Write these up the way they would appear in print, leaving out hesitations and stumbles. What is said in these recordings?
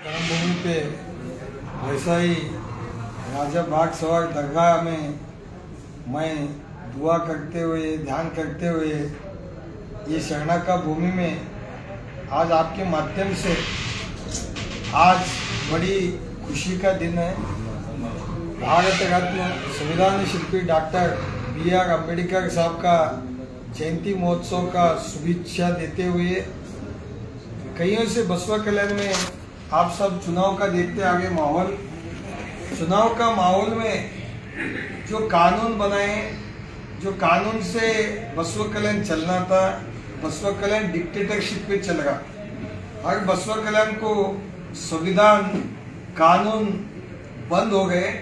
कर्मभूमि पे वैसा ही राजा बाग सवार दरगाह में मैं दुआ करते हुए ध्यान करते हुए ये शरणा का भूमि में आज आपके माध्यम से आज बड़ी खुशी का दिन है। भारत रत्न संविधान शिल्पी डॉक्टर B.R. अम्बेडकर साहब का जयंती महोत्सव का शुभेच्छा देते हुए कईयों से बसवा कल्याण में आप सब चुनाव का देखते आगे माहौल, चुनाव का माहौल में जो कानून बनाए, जो कानून से बसवा कल्याण चलना था, बसवा कल्याण डिक्टेटरशिप पे चल रहा। हर बसवा कल्याण को संविधान कानून बंद हो गए।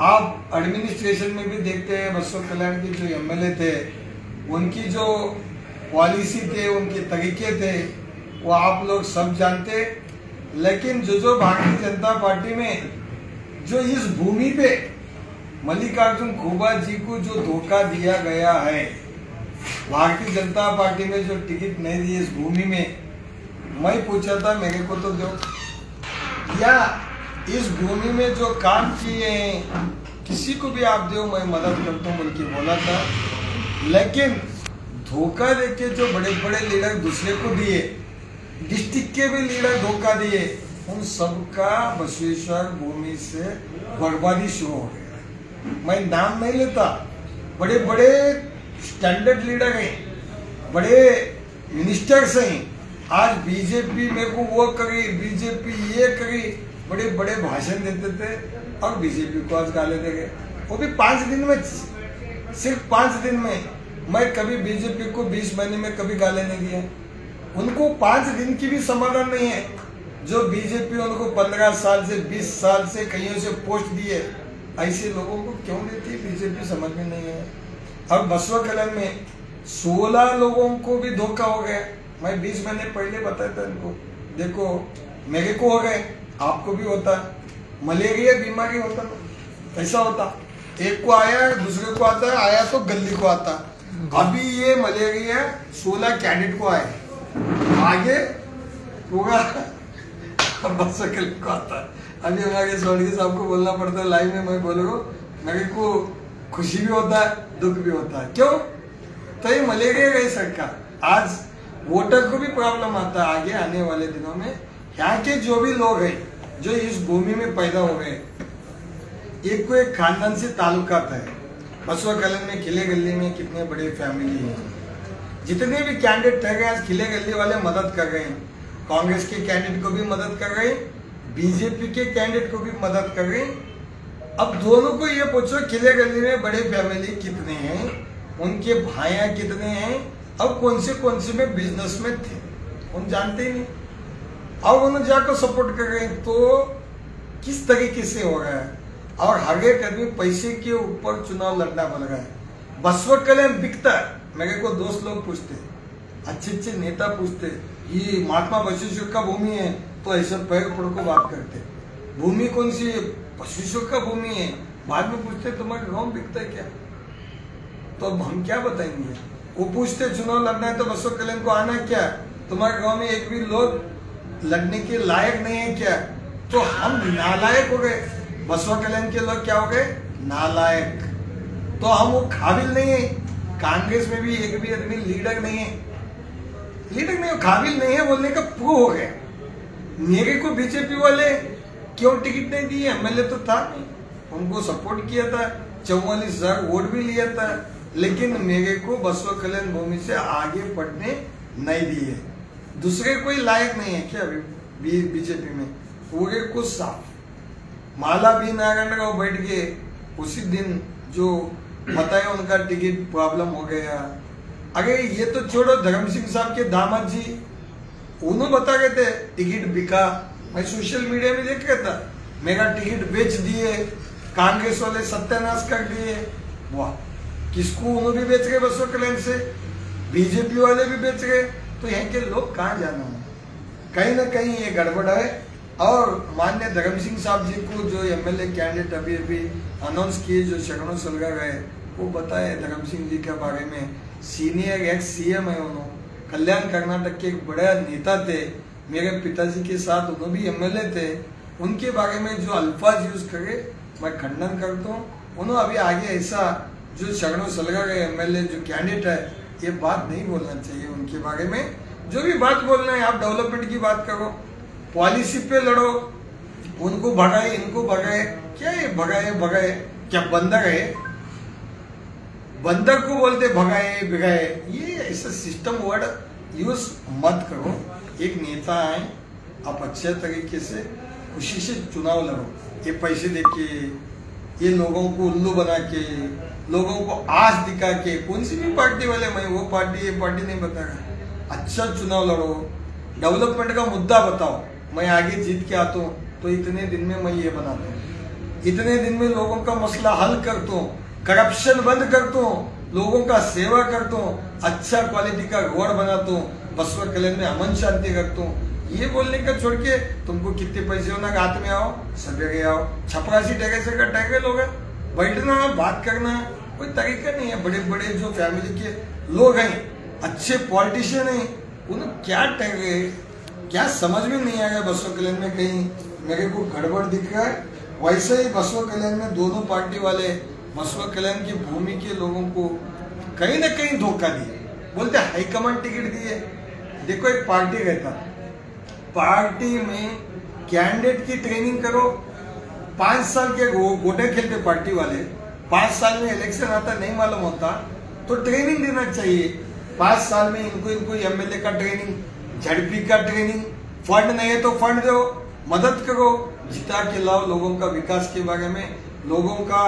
आप एडमिनिस्ट्रेशन में भी देखते हैं बसवा कल्याण के जो MLA थे, उनकी जो पॉलिसी थे, उनके तरीके थे, वो आप लोग सब जानते। लेकिन जो भारतीय जनता पार्टी में जो इस भूमि पे मल्लिकार्जुन खड़गे जी को जो धोखा दिया गया है, भारतीय जनता पार्टी में जो टिकट नहीं दी इस भूमि में, मैं पूछा था मेरे को तो दो, या इस भूमि में जो काम किए हैं किसी को भी आप दो, मैं मदद करता हूँ बोल के बोला था। लेकिन धोखा देके जो बड़े बड़े लीडर दूसरे को दिए, डिस्ट्रिक्ट के भी लीडर धोखा दिए, उन सबका बसवेश्वर भूमि से बर्बादी शुरू हो गया। मैं नाम नहीं लेता, बड़े बड़े स्टैंडर्ड लीडर हैं, बड़े मिनिस्टर्स हैं, आज बीजेपी मेरे को वो करी, बीजेपी ये करी, बड़े बड़े भाषण देते थे और बीजेपी को आज गाले दे गए। वो भी 5 दिन में, सिर्फ 5 दिन में। मैं कभी बीजेपी को 20 महीने में कभी गाले नहीं दिया। उनको 5 दिन की भी समाधान नहीं है। जो बीजेपी उनको 15 साल से 20 साल से कईयों से पोस्ट दिए, ऐसे लोगों को क्यों देती है बीजेपी, समझ में नहीं है। और बसवा कल्याण में 16 लोगों को भी धोखा हो गया। मैं 20 महीने पहले बताया था इनको, देखो मेरे को हो गए, आपको भी होता, मलेरिया बीमारी होता, ऐसा होता, एक को आया दूसरे को आता, आया तो गली को आता। अभी ये मलेरिया 16 कैडेट को आए, आगे पूरा बसवा कल्याण को आता। अभी हमारे सोलगी साहब को बोलना पड़ता है लाइव में, मैं बोल रहा हूँ, मेरे को खुशी भी होता है, दुख भी होता है। क्यों? तो ये मलेरिया गई सरकार, आज वोटर को भी प्रॉब्लम आता है। आगे आने वाले दिनों में यहाँ के जो भी लोग हैं जो इस भूमि में पैदा हो गए, एक को एक खानदान से ताल्लुकात है। बसवा कल्याण में खिले गली में कितने बड़े फैमिली हैं, जितने भी कैंडिडेट ठहरे आज खिले गली वाले मदद कर रहे हैं। कांग्रेस के कैंडिडेट को भी मदद कर रहे हैं, बीजेपी के कैंडिडेट को भी मदद कर रहे हैं। अब दोनों को ये पूछो खिले गली में बड़े फैमिली कितने हैं, उनके भाइयां कितने हैं, अब कौन से में बिजनेस में थे, उन जानते ही नहीं। अब उन्हें जाकर सपोर्ट कर रहे हैं, तो किस तरीके से हो रहा है। और हर एक आदमी पैसे के ऊपर चुनाव लड़ना पड़ रहा है। बसवा कल्याण बिकता है। मेरे को दोस्त लोग पूछते, अच्छे नेता पूछते, ये महात्मा बसवेश्वर का भूमि है, तो ऐसे पैर पड़ को बात करते, भूमि कौन सी है, बसवेश्वर का भूमि है। बाद में पूछते तुम्हारे गाँव बिकता है क्या, तो अब हम क्या बताएंगे। वो पूछते चुनाव लड़ना है तो बसवा कल्याण को आना क्या, तुम्हारे गाँव में एक भी लोग लड़ने के लायक नहीं है क्या, तो हम नालायक हो गए। बसवा कल्याण के लोग क्या हो गए, नालायक। तो हम वो काबिल नहीं है। कांग्रेस में भी एक भी आदमी लीडर नहीं है, लीडर नहीं, काबिल नहीं है बोलने का प्रूव हो गया। मेरे को बीजेपी वाले क्यों टिकट नहीं दिए, MLA तो था नहीं, उनको सपोर्ट किया था, 44,000 वोट भी लिया था, लेकिन मेरे को बसवा कल्याण भूमि से आगे बढ़ने नहीं दिए। दूसरे कोई लायक नहीं है क्या अभी बीजेपी में, पूरे को साफ। माला भी नारायण राव बैठ के उसी दिन जो बताया उनका टिकट प्रॉब्लम हो गया। अरे ये तो छोड़ो, धर्म सिंह साहब के दामाद जी उन्होंने बता गए थे टिकट बिका। मैं सोशल मीडिया में देख रहा था, मेरा टिकट बेच दिए, कांग्रेस वाले सत्यानाश कर दिए। वाह, किसको उन्होंने भी बेच गए बसवा कल्याण से, बीजेपी वाले भी बेच गए। तो यहाँ के लोग कहाँ जाना है, कहीं ना कहीं ये गड़बड़ है। और माननीय धर्म सिंह साहब जी को जो MLA कैंडिडेट अभी अनाउंस किए, जो शरणों सलगा गए, वो बताए धर्म सिंह जी के बारे में, सीनियर एक्स CM है, उन्होंने कल्याण कर्नाटक के एक बड़े नेता थे, मेरे पिताजी के साथ उन्होंने भी एमएलए थे, उनके बारे में जो अल्फाज यूज करे मैं खंडन करता हूँ। उन्होंने अभी आगे ऐसा जो शरणों सलगा गए एमएलए जो कैंडिडेट है, ये बात नहीं बोलना चाहिए उनके बारे में। जो भी बात बोलना है आप डेवलपमेंट की बात करो, पॉलिसी पे लड़ो, उनको भगाए इनको भगाए, क्या ये भगाए क्या बंदर है? बंदर को बोलते भगाए भिगाए, ये ऐसा सिस्टम वर्ड यूज मत करो। एक नेता है, आप अच्छे तरीके से खुशी से चुनाव लड़ो। ये पैसे देके, ये लोगों को उल्लू बना के, लोगों को आस दिखा के, कौन सी भी पार्टी वाले, मैं वो पार्टी ये पार्टी नहीं बता रहा। अच्छा चुनाव लड़ो, डेवलपमेंट का मुद्दा बताओ, मैं आगे जीत के आता हूँ तो इतने दिन में मैं ये बनाता हूँ, इतने दिन में लोगों का मसला हल करता हूँ, करप्शन बंद करता हूँ, लोगों का सेवा करता हूँ, अच्छा क्वालिटी का रोड बनाता हूँ, बसवा कल्याण में अमन शांति करता हूँ। ये बोलने का छोड़ के तुमको कितने पैसे होना, रात में आओ, सवेरे आओ, छपरासी टैक्स का टैक्स लोग बैठना बात करना कोई तरीका नहीं है। बड़े बड़े जो फैमिली के लोग हैं, अच्छे पॉलिटिशियन हैं, उन्हें क्या टैक्स क्या समझ में नहीं आएगा। बसवा कल्याण में कहीं मेरे को गड़बड़ दिख रहा है। वैसे ही बसवा कल्याण में दोनों पार्टी वाले बसवा कल्याण की भूमि के लोगों को कहीं ना कहीं धोखा दिए, बोलते हाईकमांड टिकट दिए। देखो एक पार्टी रहता, पार्टी में कैंडिडेट की ट्रेनिंग करो, 5 साल के गोटे खेलते पार्टी वाले, 5 साल में इलेक्शन आता नहीं मालूम होता तो ट्रेनिंग देना चाहिए। 5 साल में इनको एमएलए का ट्रेनिंग, झड़पी का ट्रेनिंग, फंड नहीं है तो फंड दो, मदद करो, जिता के लाओ। लोगों का विकास के बारे में, लोगों का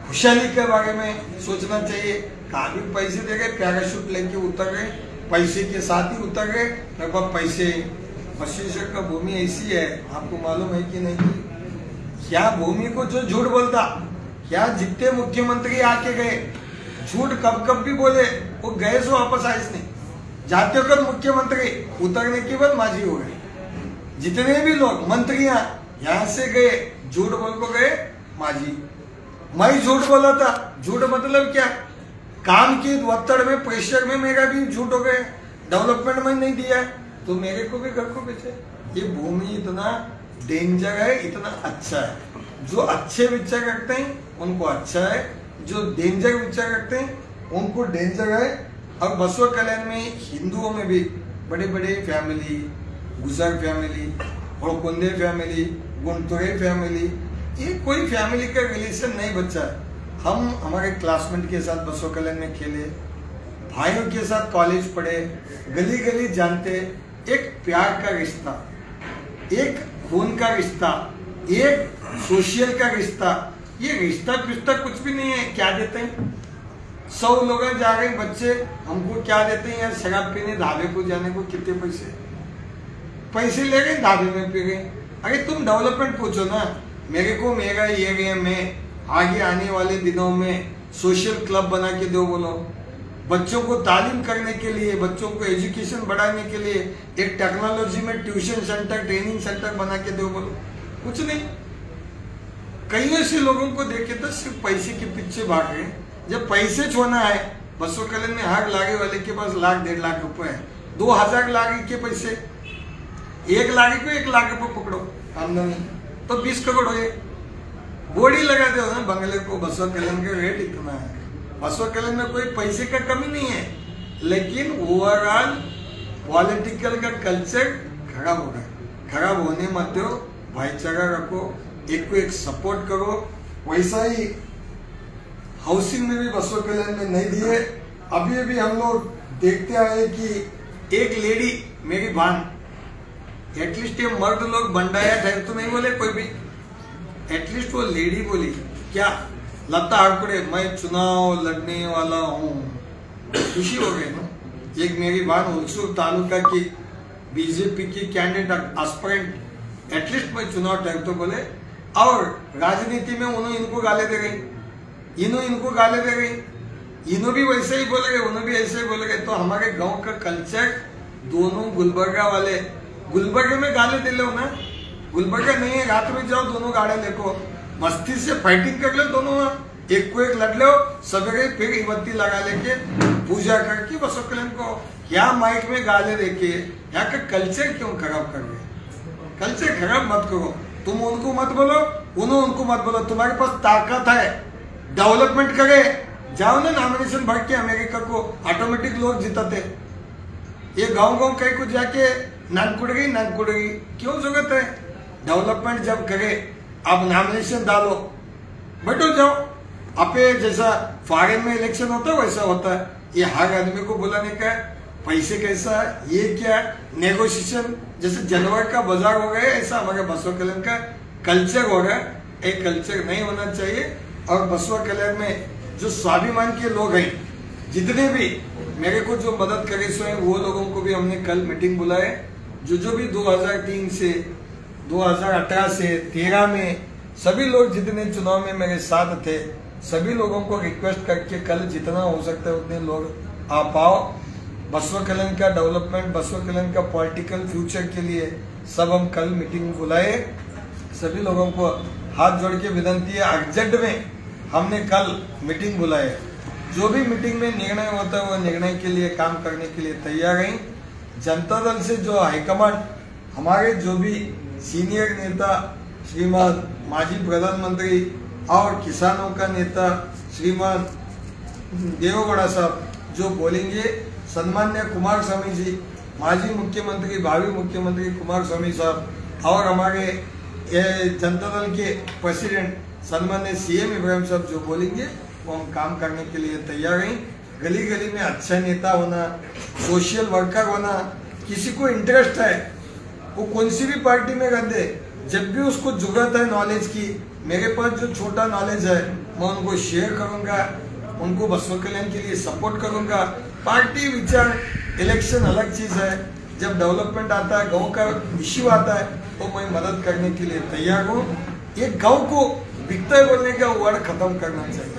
खुशहाली के बारे में सोचना चाहिए। काफी पैसे दे गए, पैराशूट लेके उतर गए, पैसे के साथ ही उतर गए, लगभग पैसे। बसवेश्वर का भूमि ऐसी है, आपको मालूम है कि नहीं? क्या भूमि को जो झूठ बोलता, क्या जितने मुख्यमंत्री आके गए झूठ कब भी बोले, वो गए सो वापस आए नहीं। जाते वक्त मुख्यमंत्री, उतरने के बाद माजी हो गए। जितने भी लोग मंत्रियां यहाँ से गए, झूठ बोल को गए माजी। मैं झूठ बोला था, झूठ मतलब क्या? काम के वत्तड़ में, प्रेशर में मेरा भी झूठ हो गए, डेवलपमेंट में नहीं दिया तो मेरे को भी घर को बेचे। ये भूमि इतना डेंजर है, इतना अच्छा है। जो अच्छे विचार रखते हैं उनको अच्छा है, जो डेंजर विचार रखते हैं उनको डेंजर है। और बसवा कल्याण में हिंदुओं में भी बड़े बड़े फैमिली, गुजर फैमिली, होड़कुंदे फैमिली, गुंटुरे फैमिली, ये कोई फैमिली का रिलेशन नहीं बचा है। हम हमारे क्लासमेट के साथ बसवा कल्याण में खेले, भाइयों के साथ कॉलेज पढ़े, गली गली जानते, एक प्यार का रिश्ता, एक खून का रिश्ता, एक सोशल का रिश्ता। ये रिश्ता कुछ भी नहीं है। क्या देते हैं? 100 लोग जा रहे बच्चे, हमको क्या देते हैं यार? शराब पीने ढाबे को जाने को कितने पैसे ले गए, ढाबे में पी गए। अरे तुम डेवलपमेंट पूछो ना। मेरे को मेरा एरिया में आगे आने वाले दिनों में सोशल क्लब बना के दो, बोलो। बच्चों को तालीम करने के लिए, बच्चों को एजुकेशन बढ़ाने के लिए एक टेक्नोलॉजी में ट्यूशन सेंटर, ट्रेनिंग सेंटर बना के दो, बोलो। कुछ नहीं। कई ऐसे लोगों को देखे तो सिर्फ पैसे के पीछे भाग रहे। जब पैसे छोड़ना है, बसवा कल्याण में हर लागे वाले के पास 1 लाख 1.5 लाख रुपए है। 2000 लागे के पैसे, 1 लागे को 1 लाख रुपए पकड़ो आमदनी, तो 20 करोड़ हो। बोर्ड ही लगाते हो ना बंगले को, बसवा कल्याण का रेट इतना है। बसवा कल्याण में कोई पैसे का कमी नहीं है, लेकिन ओवरऑल पॉलिटिकल का कल्चर खराब हो गया। खराब होने मत दो, भाईचारा रखो, एक को एक सपोर्ट करो। वैसा ही हाउसिंग में भी बसवा कल्याण में नहीं दिए। अभी हम लोग देखते आए कि एक लेडी, मेरी बहन, एटलीस्ट ये मर्द लोग बंडाया ठहर तो नहीं बोले कोई भी, एटलीस्ट वो लेडी बोली क्या, लता हड़पड़े मैं चुनाव लड़ने वाला हूँ। खुशी हो गई ना। एक मेरी बहन हुलसूर तालुका की बीजेपी की कैंडिडेट एस्पिरेंट, एटलीस्ट मैं चुनाव ठहर तो बोले। और राजनीति में उन्होंने इनको गाले दे गई, इनको गाले दे गई, इन्हों भी वैसे ही बोले गए, उन्होंने भी ऐसे ही बोले गए। तो हमारे गांव का कल्चर, दोनों गुलबर्गा वाले, गुलबर्गे में गाले दे लो ना, गुलबर्गा नहीं है, रात में जाओ, दोनों गाड़े लेको, मस्ती से फाइटिंग कर लो दोनों, एक को एक लड़ लो, सवेरे फिर बत्ती लगा लेके पूजा करके बसवा कल्याण को यहाँ माइक में गाले देके यहाँ का कल्चर क्यों खराब कर रहे? कल्चर खराब मत करो। तुम उनको मत बोलो, उनको मत बोलो। तुम्हारे पास ताकत है, डेवलपमेंट करे, जाओ ना नॉमिनेशन भर के। अमेरिका को ऑटोमेटिक लोग जिताते। ये गांव कहीं को जाके नानकुड़गी क्यों जरूरत है? डेवलपमेंट जब करे अब नॉमिनेशन डालो, बैठो जाओ। अपे जैसा फॉरेन में इलेक्शन होता है वैसा होता है। ये हर आदमी को बुलाने का पैसे कैसा ये क्या नेगोशिएशन, जैसे जानवर का बाजार हो गया ऐसा हमारे बसवा कल्याण का कल्चर हो गया। एक कल्चर नहीं होना चाहिए। और बसवा कल्याण में जो स्वाभिमान के लोग हैं, जितने भी मेरे को जो मदद करे स्वयं, वो लोगों को भी हमने कल मीटिंग बुलाए। जो भी 2003 से 2018 से 13 में सभी लोग जितने चुनाव में मेरे साथ थे, सभी लोगों को रिक्वेस्ट करके कल जितना हो सकता है उतने लोग आ पाओ। बसवा कल्याण का डेवलपमेंट, बसवा कल्याण का पॉलिटिकल फ्यूचर के लिए सब हम कल मीटिंग बुलाए। सभी लोगों को हाथ जोड़ के विनती है, अर्जेंट में हमने कल मीटिंग बुलाए। जो भी मीटिंग में निर्णय होता है वो निर्णय के लिए काम करने के लिए तैयार हैं। जनता दल से जो हाईकमांड, हमारे जो भी सीनियर नेता श्रीमान माजी प्रधानमंत्री और किसानों का नेता श्रीमान देवेगौड़ा साहब जो बोलेंगे, सम्मान्य कुमार स्वामी जी, माजी मुख्यमंत्री भावी मुख्यमंत्री कुमार स्वामी साहब और हमारे जनता दल के प्रेसिडेंट सम्मान्य सीएम इब्राहिम साहब जो बोलेंगे वो हम काम करने के लिए तैयार हैं। गली गली में अच्छा नेता होना, सोशल वर्कर होना, किसी को इंटरेस्ट है वो कौन सी भी पार्टी में कर दे, जब भी उसको जरूरत है नॉलेज की, मेरे पास जो छोटा नॉलेज है मैं उनको शेयर करूंगा, उनको बसवा कल्याण के लिए सपोर्ट करूंगा। पार्टी विचार इलेक्शन अलग चीज है, जब डेवलपमेंट आता है, गांव का इश्यू आता है तो मैं मदद करने के लिए तैयार हूँ। ये गांव को बिकता है बोलने का वर्ड खत्म करना चाहिए।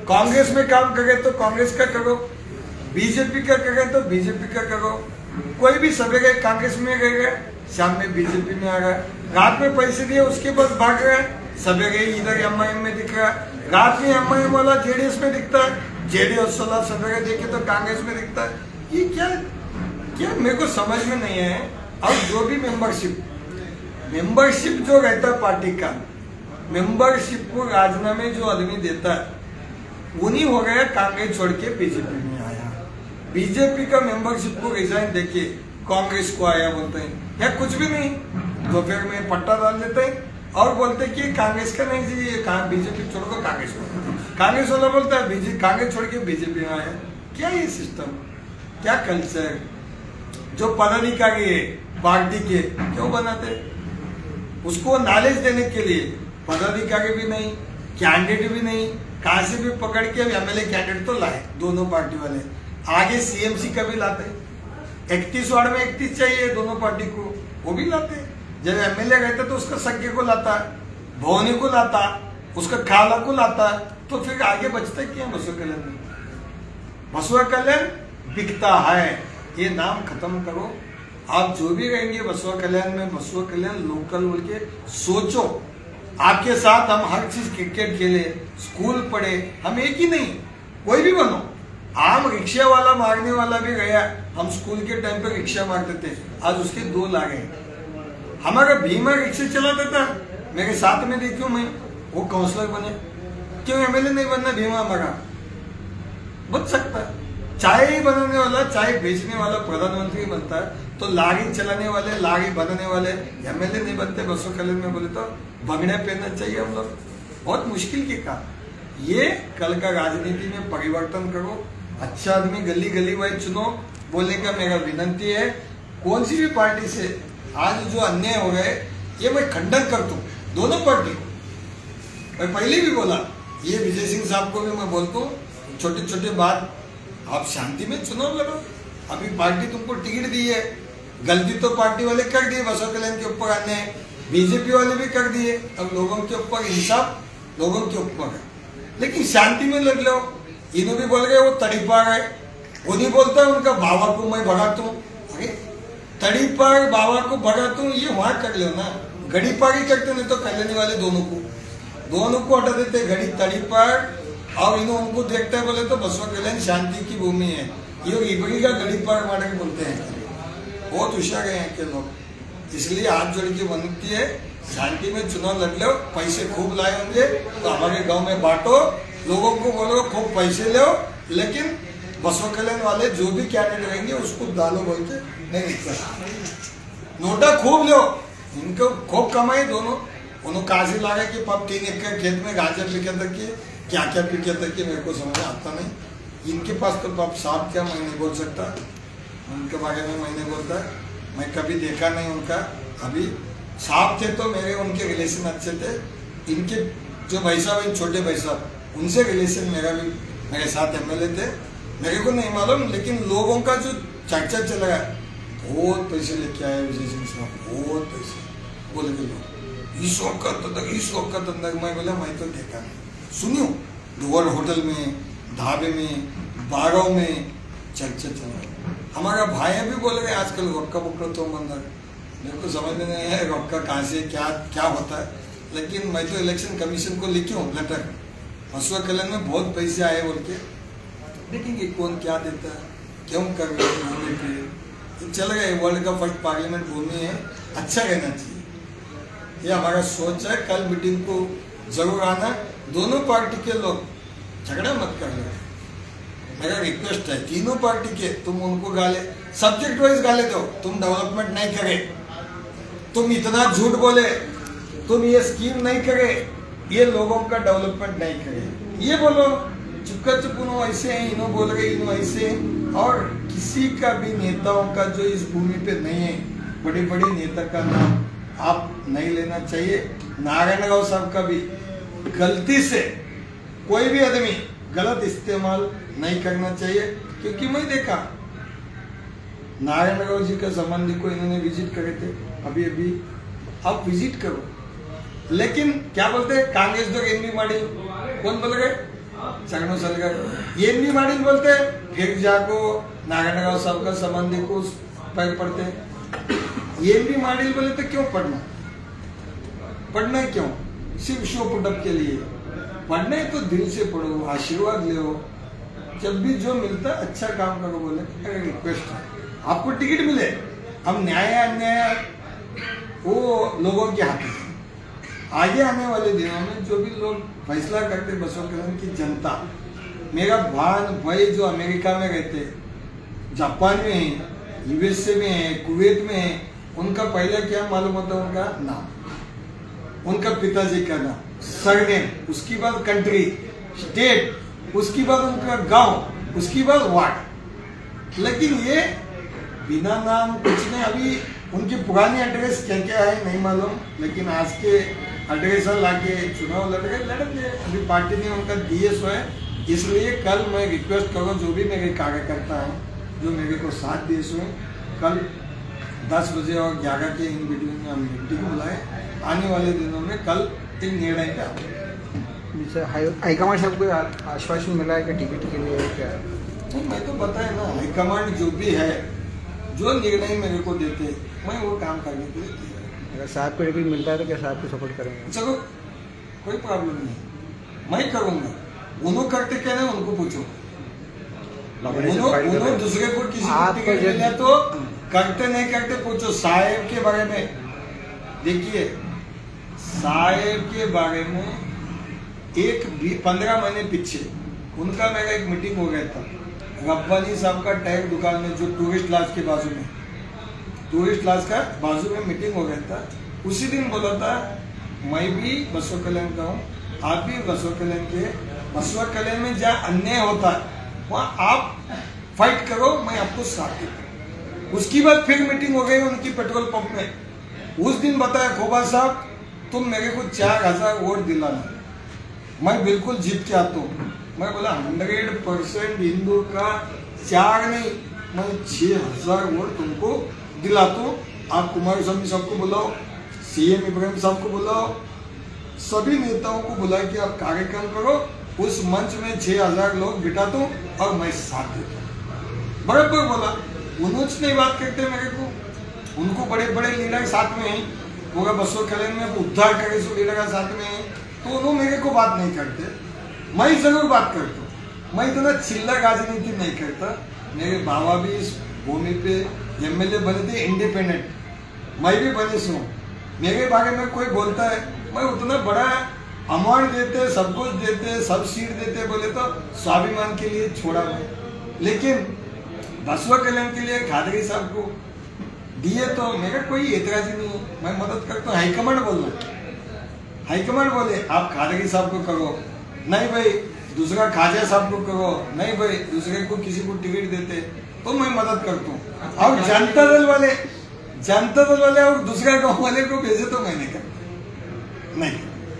कांग्रेस में काम करे तो कांग्रेस का करो, बीजेपी का करे तो बीजेपी का करो। कोई भी सवेरे कांग्रेस में गए, शाम में बीजेपी में आ गया, रात में पैसे दिए उसके पास भाग रहा है, सवेरे इधर एमआईएम में दिख रहा है, रात में एमआईएम वाला जेडीएस में दिखता है, जेडीएस वाला सवेरे देखे तो कांग्रेस में दिखता है। ये क्या क्या मेरे को समझ में नहीं है। और जो भी मेंबरशिप जो रहता है पार्टी का, मेंबरशिप को राजीनामे जो आदमी देता है उन्हीं हो गया कांग्रेस छोड़ के बीजेपी में आया। बीजेपी का मेंबरशिप को रिजाइन देके कांग्रेस को आया बोलते हैं, या कुछ भी नहीं, दोपहर में पट्टा डाल देते हैं और बोलते हैं कि कांग्रेस का नहीं जी, ये बीजेपी छोड़ को कांग्रेस में। कांग्रेस वाला बोलता है बीजेपी कांग्रेस छोड़ के बीजेपी में आया। क्या ये सिस्टम, क्या कल्चर? जो पदाधिकारी है पार्टी के क्यों बनाते? उसको नॉलेज देने के लिए पदाधिकारी भी नहीं, कैंडिडेट भी नहीं, कहां से भी पकड़ के एमएलए कैंडिडेट तो लाए दोनों पार्टी वाले, आगे सीएमसी का भी लाते। 31 वार्ड में 31 चाहिए दोनों पार्टी को, वो भी लाते। जब एमएलए रहता तो उसका सज्ञ को लाता, भवनी को लाता, उसका खाला को लाता, तो फिर आगे बचता क्या बसवा कल्याण में? बसवा कल्याण बिकता है, ये नाम खत्म करो। आप जो भी रहेंगे बसवा कल्याण में, बसवा कल्याण लोकल बोल के सोचो। आपके साथ हम हर चीज, क्रिकेट खेले, स्कूल पढ़े, हम एक ही नहीं, कोई भी बनो। आम रिक्शा वाला मारने वाला भी गया, हम स्कूल के टाइम पे रिक्शा मारते थे, आज उसके 2 लाख है। हमारा भीमा रिक्शा चलाता था, मेरे साथ में देखियो मैं, वो काउंसलर बने। क्यों एमएलए नहीं बनना? भीमा हमारा बच सकता है। चाय बनाने वाला, चाय बेचने वाला प्रधानमंत्री बनता है, तो लारी चलाने वाले, लारी बनाने वाले एमएलए नहीं बनते। बसवा कल्याण में बोले तो बंगड़े पहनना चाहिए हम लोग, बहुत मुश्किल के काम। ये कल का राजनीति में परिवर्तन करो, अच्छा आदमी गली गली वाइज चुनो, बोलने का मेरा विनती है। कौन सी भी पार्टी से आज जो अन्याय हो गए, ये मैं खंडन करता हूँ दोनों पार्टी को। मैं पहले भी बोला, ये विजय सिंह साहब को भी मैं बोलता हूँ, छोटे छोटे बात आप शांति में चुनाव लड़ो। अभी पार्टी तुमको टिकट दी है, गलती तो पार्टी वाले कर दिए, बसवा कल्याण के ऊपर आने, बीजेपी वाले भी कर दिए, अब लोगों के ऊपर इंसाफ लोगों के ऊपर है, लेकिन शांति में लड़ लो। इन्हों भी बोल गए वो तड़ीपा गए, वो नहीं बोलता उनका बाबा को मैं भगाता हूँ। अरे तड़ीपार बाबा को भगाता हूँ, ये वहां कर लो ना, घड़ी पारी करते नहीं तो कल्याणी वाले दोनों को हटा देते, घड़ी तड़ीपार। और इन्हों उनको देखते हैं बोले तो बसवा कल्याण शांति की भूमि है, ये इबरी का गरीब पर मारे बोलते हैं, बहुत होशियार है के लोग। इसलिए हाथ जोड़ की विनती है, शांति में चुनाव लड़ लो, पैसे खूब लाए होंगे तो हमारे गांव में बांटो, लोगों को बोलो खूब पैसे लो, लेकिन बसवा कल्याण वाले जो भी कैंडिडेट रहेंगे उसको डालो बोल के नहीं निकला। नोटा खूब लो, इनको खूब कमाई दोनों, उन्होंने काजी लगा कि पब 3 एकड़ खेत में गाजर पिके तक की क्या क्या पिके तक की मेरे को समझ आता नहीं। इनके पास तो पब साहब क्या मैं नहीं बोल सकता, उनके बारे में मैं नहीं बोलता, मैं कभी देखा नहीं उनका। अभी साहब थे तो मेरे उनके रिलेशन अच्छे थे, इनके जो भाई साहब छोटे भाई साहब उनसे रिलेशन मेरा भी, मेरे साथ एमएलए थे, मेरे को नहीं मालूम, लेकिन लोगों का जो चर्चा चला गया बहुत पैसे लेके आए विजय सिंह साहब, बहुत पैसे बोले के लोग इस वक्त तक मैं बोला मैं तो देखा नहीं, सुनियो डुअल होटल में, ढाबे में, बारों में चर्चा चला। हमारा भाई भी बोल रहे आजकल रॉक्का बुक्का तो मंदिर, मेरे को समझ में नहीं है रॉक्का कहाँ से क्या होता है, लेकिन मैं तो इलेक्शन कमीशन को लिखी हूँ लेटर, बसवा कल्याण में बहुत पैसे आए बोल के, देखेंगे कौन क्या देता है, क्यों कर रहे हैं भूमि पे। चल गए, वर्ल्ड का फर्स्ट पार्लियामेंट भूमि है, अच्छा रहना चाहिए, ये हमारा सोच है। कल मीटिंग को जरूर आना, दोनों पार्टी के लोग झगड़ा मत कर लो, मेरा रिक्वेस्ट है, तीनों पार्टी के तुम उनको गाले सब्जेक्ट वाइज गाले दो, तुम डेवलपमेंट नहीं करे, तुम इतना झूठ बोले, तुम ये स्कीम नहीं करे, ये लोगों का डेवलपमेंट नहीं करे, ये बोलो चुपका चुप उन्हों ऐसे हैं, इन्हों बोल रहे इन्हों ऐसे हैं। और किसी का भी नेताओं का जो इस भूमि पे नहीं है, बड़े बड़े नेता का नाम आप नहीं लेना चाहिए। नारायण राव साहब का भी गलती से कोई भी आदमी गलत इस्तेमाल नहीं करना चाहिए, क्योंकि मैं देखा नारायण राव जी का संबंधी को इन्होंने विजिट करे थे अभी अभी, आप विजिट करो, लेकिन क्या बोलते हैं कांग्रेस तो एनबी माडिल, कौन बोल रहे चरणों सलगर एनबी माडिल बोलते, फिर जाको नारायण राव साहब का संबंधी को पैर पढ़ते हैं, एनबी माडिल बोले तो क्यों पढ़ना क्यों, सिर्फ शो पुटअप के लिए पढ़ना है तो दिल से पढ़ो, आशीर्वाद लो, जब भी जो मिलता अच्छा काम करो बोले। अगर रिक्वेस्ट है आपको टिकट मिले, अब न्याय अन्याय वो लोगों के हाथ में, आगे आने वाले दिनों में जो भी लोग फैसला करते बसवा कल्याण की जनता, मेरा भाई जो अमेरिका में रहते, जापान में है, यूएसए में है, कुवैत में है, उनका पहले क्या मालूम होता है, उनका नाम, उनका पिताजी का नाम, सरनेम, उसकी बाद कंट्री, स्टेट, उसकी बाद उनका गांव, उसकी बाद वार्ड। लेकिन ये बिना नाम कुछ नहीं, अभी उनकी पुरानी एड्रेस क्या क्या है नहीं मालूम, लेकिन आज के एड्रेस लाके चुनाव लड़ गए, अभी पार्टी ने उनका दिए सो है। इसलिए कल मैं रिक्वेस्ट करूँ जो भी मेरे कार्यकर्ता हैं जो मेरे को साथ दिए सो है, कल 10 बजे और 11 के इन बिटवीन में हम मीटिंग बुलाए, आने वाले दिनों में कल एक निर्णय पे हाईकमांड से कोई आश्वासन मिला है कि टिकट के लिए क्या? नहीं, मैं तो बताया ना, हाईकमांड जो भी है, जो निर्णय मेरे को देते मैं वो काम करने के लिए तैयार हूं। अगर साहब को टिकट मिलता है तो क्या साहब को सपोर्ट करेंगे? चलो कोई प्रॉब्लम नहीं, मैं करूंगा, उन्होंने करते क्या नहीं उनको पूछो, उन्होंने दूसरे को किसी को टिकट मिला तो करते नहीं करते पूछो। साहेब के बारे में देखिए, साहेब के बारे में 15 महीने पीछे उनका मेरा एक मीटिंग हो गया था, रब्बानी साहब का टैग दुकान में, जो टूरिस्ट लॉज के बाजू में, टूरिस्ट लॉज का बाजू में मीटिंग हो गया था। उसी दिन बोला था मैं भी बसवा कल्याण का हूँ, आप भी बसवा कल्याण के, बसवा कल्याण में जहाँ अन्याय होता है वहाँ आप फाइट करो, मैं आपको साथ देता। उसकी बाद फिर मीटिंग हो गई उनकी पेट्रोल पंप में। उस दिन बताया खोबा साहब तुम मेरे को 4000 वोट दिलाना, मैं बिल्कुल जीत के आता हूँ। मैं बोला 100% हिंदू का 4 नहीं, मैं 6000 वोट तुमको दिलाता हूँ। आप कुमार स्वामी साहब को बुलाओ, सीएम इब्राहिम साहब को बुलाओ, सभी नेताओं को बुला के आप कार्यक्रम करो, उस मंच में 6000 लोग बिठा दो और मैं साथ देता हूँ। बराबर बोला, उन्होंने नहीं बात करते मेरे को, उनको बड़े बड़े लीडर साथ में हैं, पूरा बसवा कल्याण में उद्धार करे सो लीडर साथ में है, तो उन्होंने मेरे को बात नहीं करते, मैं जरूर बात करता हूँ। मैं इतना चिल्ला राजनीति नहीं करता, मेरे बाबा भी इस भूमि पे एमएलए बने थे इंडिपेंडेंट, मैं भी बने हूँ। मेरे बारे में कोई बोलता है मैं उतना बड़ा अमाउंट देते, सब कुछ देते, सब सीट देते बोले तो स्वाभिमान के लिए छोड़ा मैं, लेकिन बसवा कल्याण के लिए खादरी साहब को दिए तो मेरा कोई एतराज नहीं है, मैं मदद करता हूँ। हाईकमांड बोलना, हाईकमांड बोले आप खादरी साहब को करो, नहीं भाई दूसरा खाजा साहब को करो, नहीं भाई दूसरे को किसी को टिकट देते तो मैं मदद करता हूँ। और जनता दल वाले और दूसरा गाँव वाले को भेजे तो मैं नहीं करता, नहीं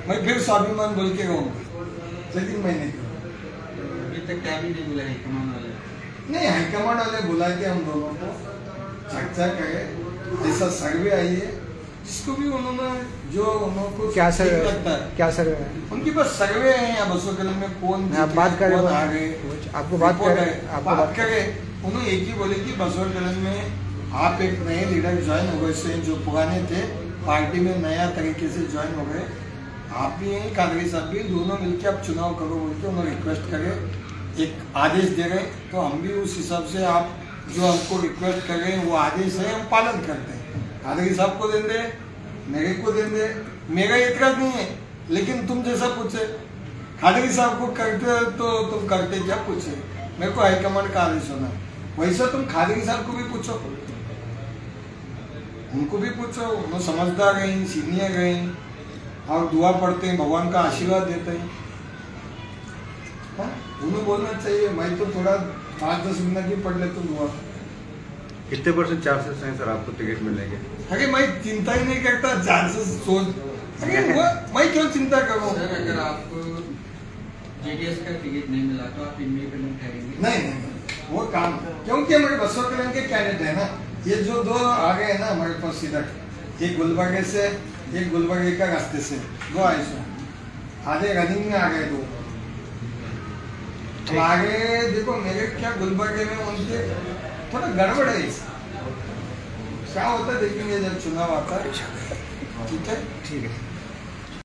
मैं फिर स्वाभिमान बोल के कहूँगा, लेकिन मैं नहीं करूँगा। अभी तक क्या भी नहीं बोला हाईकमान वाले? नहीं, हाईकमांड वाले बुला के हम दोनों को चर्चा करे, ऐसा सर्वे आई है जिसको भी उन्होंने जो उनको क्या सर्वे लगता है, क्या सर्वे है उनकी बस सर्वे है यहाँ बसवा कल्याण में कौन आप बात करें, आ गए, आपको बात करे। उन्होंने एक ही बोले कि बसवा कल्याण में आप एक नए लीडर ज्वाइन हो गए, जो पुराने थे पार्टी में नया तरीके से ज्वाइन हो गए, आप भी हैं खादरी साहब भी, दोनों मिलकर आप चुनाव करो बोल के उन्होंने रिक्वेस्ट करे, एक आदेश दे रहे, तो हम भी उस हिसाब से आप जो हमको रिक्वेस्ट कर रहे हैं वो आदेश है हम पालन करते हैं। खादरी साहब को देंगे, मेरे को देंगे, मेरा एतराज नहीं है, लेकिन तुम जैसा पूछे खादरी साहब को करते तो तुम करते क्या पूछे, मेरे को हाईकमांड का आदेश होना, वैसा तुम खादरी साहब को भी पूछो, उनको भी पूछो, उन्होंने समझदार रही, सीनियर रही और दुआ पढ़ते हैं, भगवान का आशीर्वाद देते हैं, उन्हें बोलना चाहिए। मैं तो थोड़ा 5-10 मिनट भी पढ़ लेता हूँ दुआ। कितने % चांसेस हैं सर आपको टिकट मिलने के? अरे मैं चिंता ही नहीं करता चांसेस सोच, अरे मैं क्यों चिंता करूँ? सर अगर आपको जेडीएस का टिकट नहीं मिला तो आप इंडिपेंडेंट करेंगे? नहीं, वो काम, क्योंकि हमारे बसवा कल्याण के कैंडिडेट है ना, ये जो दो आ गए ना हमारे पास सीधा, एक गुलबर्गे से, एक गुलबर्गे का रास्ते से, दो आए सो आधे रनिंग में आ गए दो। अब आगे देखो मेरे क्या गुलबर्गे में उनके थोड़ा गड़बड़ है, क्या होता है देखेंगे जब चुनाव आता है। ठीक है, ठीक है।